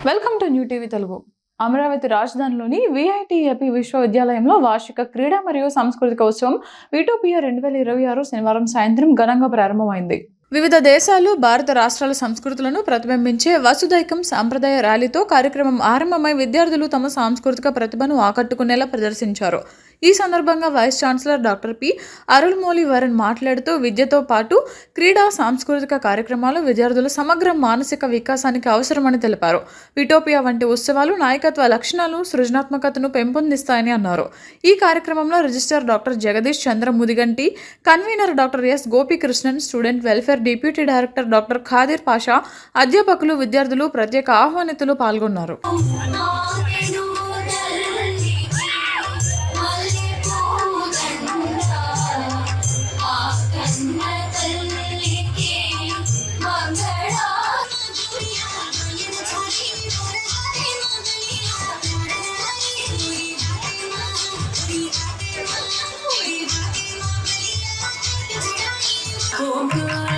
Welcome to new TV Telugu. Amaravati రాజధానిలోని VIT AP విశ్వవిద్యాలయంలో వార్షిక క్రీడా మరియు సాంస్కృతిక ఉత్సవం విటోపియా 2026 శనివారం సాయంత్రం ఘనంగా ప్రారంభమైంది. వివిధ దేశాలు, భారత రాష్ట్రాల సంస్కృతులను ప్రతిబింబించే వసుదైకం సాంప్రదాయ ర్యాలీతో కార్యక్రమం ఆరంభమై విద్యార్థులు తమ సాంస్కృతిక ప్రతిభను ఆకట్టుకునేలా ప్రదర్శించారు. ఈ సందర్భంగా vice chancellor doctor P Arulmozhi Varan మాట్లాడుతూ విద్యతో పాటు క్రీడా, సాంస్కృతిక కార్యక్రమాలు విద్యార్థుల సమగ్ర మానసిక వికాసానికి అవసరమని తెలిపారు. విటోపియా వంటి ఉత్సవాలు నాయకత్వ లక్షణాలు, సృజనాత్మకతను పెంపొందిస్తాయని అన్నారు. ఈ కార్యక్రమంలో registrar doctor Jagadish Chandra Mudiganti, convener doctor S Gopikrishnan, student welfare deputy director doctor Khadir Pasha, అధ్యాపకులు, విద్యార్థులు, ప్రత్యేక ఆహ్వానితులు పాల్గొన్నారు. Oh,